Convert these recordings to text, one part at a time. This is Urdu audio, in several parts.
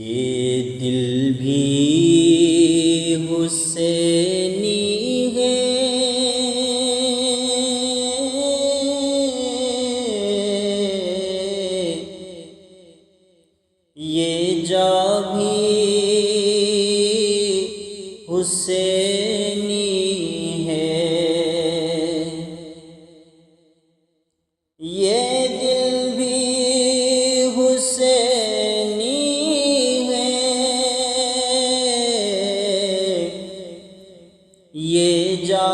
یہ دل بھی حسینی ہے، یہ جا بھی حسینی ہے، یہ دل بھی حسینی ہے، یہ جا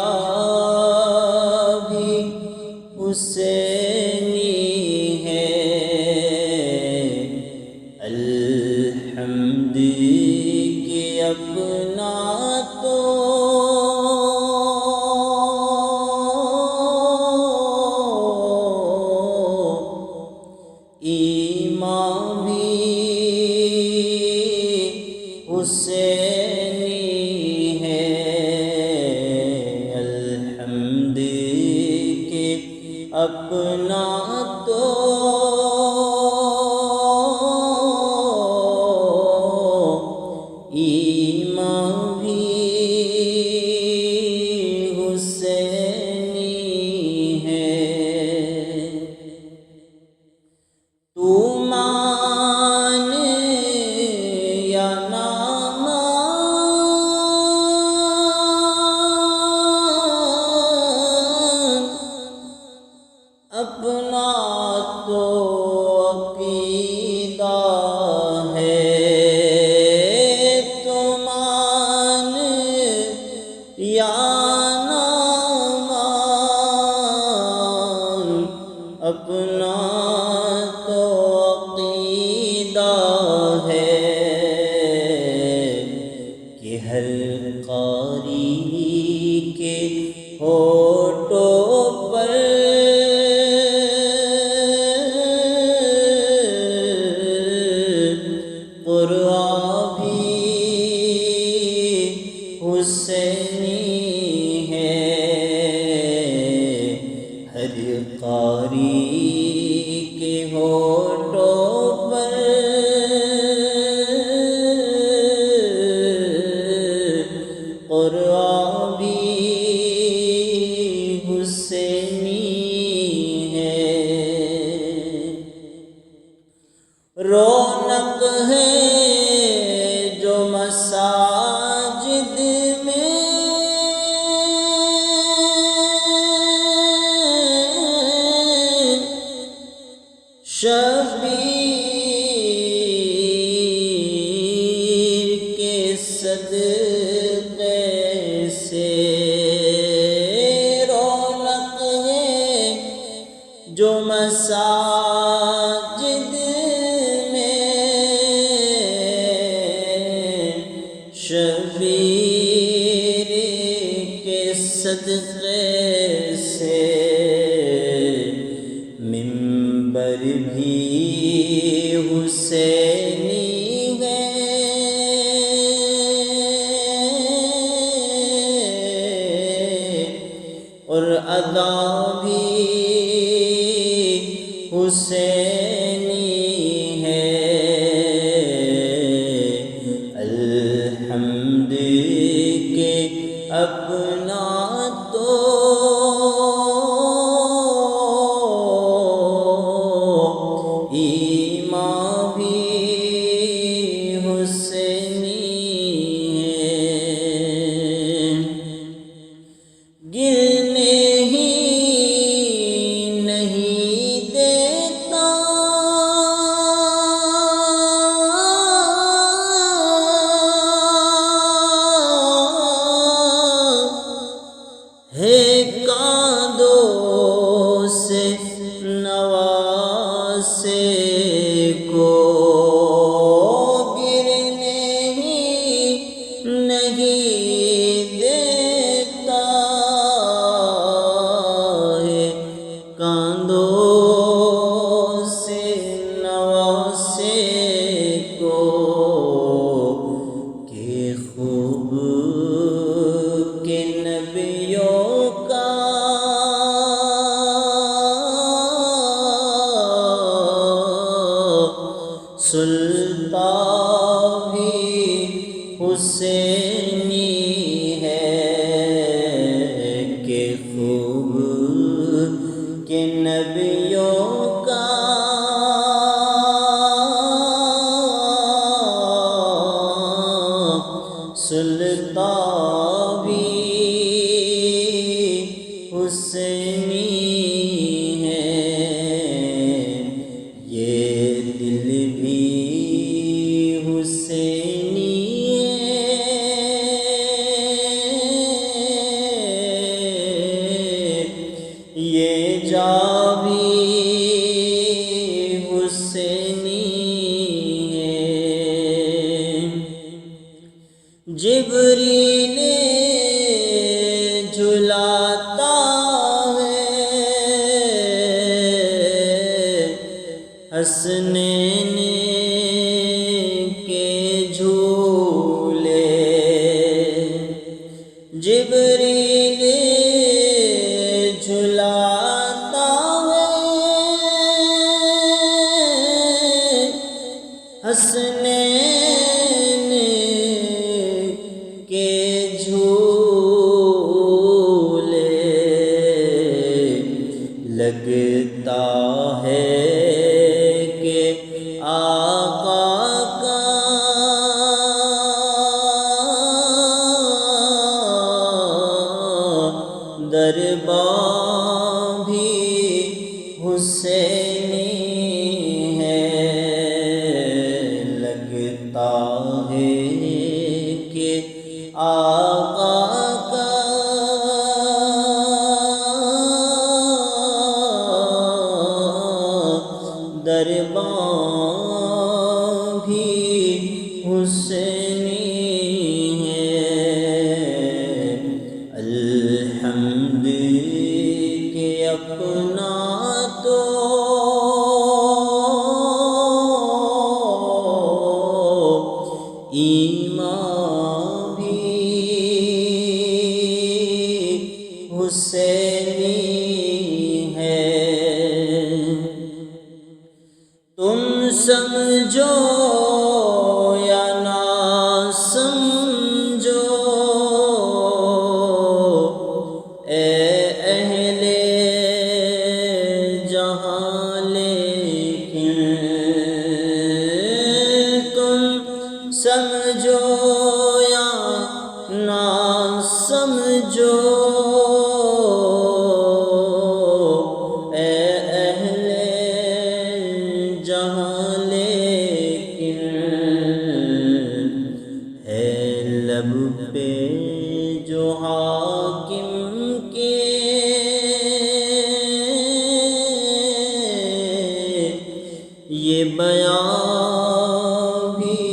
بھی حسینی ہے۔ الحمد کہ اپنا تو ایمان بھی حسینی ہے۔ الحمد کہ اپنا تو ایمان بھی حسینی ہے۔ تو مان یا نہ مان، اپنا تو عقیدہ ہے۔ تو مان یا نہ مان، اپنا تو عقیدہ ہے کہ ہر قاری کے ہونٹوں پر قرآن بھی حسینی ہے۔ ہر قاری کے ہونٹوں پر قرآن بھی حسینی ہے۔ رونق ہے جو مساجد میں، شبیر کے صدقے سے۔ رونق ہے جو مساجد میں، شبیر کے صدقے سے۔ منبر بھی حسینی ہے، اور ادا بھی حسینی ہے۔ الحمد کہ اپنا تو ایمان بھی حسینی ہے۔ گرنے ہی نہیں دیتا ہے کاندھوں سے نواسے کو، گرنے بھی حسینی ہے کہ خوب کہ نبیوں کا سلطان بھی حسینی ہے، یہ دل بھی حسینی ہے، یہ جا بھی حسینی ہے۔ جبریل جھلاتا ہے حسنین کے جھولے، جبریل جھلاتا ہے حسنین کے جھولے، لگتا ہے کہ آقا کا دربار بھی حسینی ہے، لگتا ہے کہ آقا کا دربار بھی حسینی ہے۔ الحمد کہ اپنا تو ایمان بھی حسینی ہے، تم سمجھو یا نہ سمجھو اے اہل جہاں، لیکن تم سمجھو یا نہ سمجھو اے اہل جہاں، لیکن ہے لب پہ جو حاکم کے یہ بیان بھی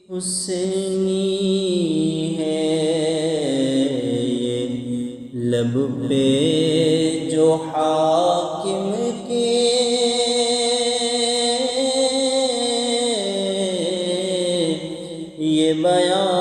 حسینی ہے، یہ لب پہ جو حاکم کے یہ بیان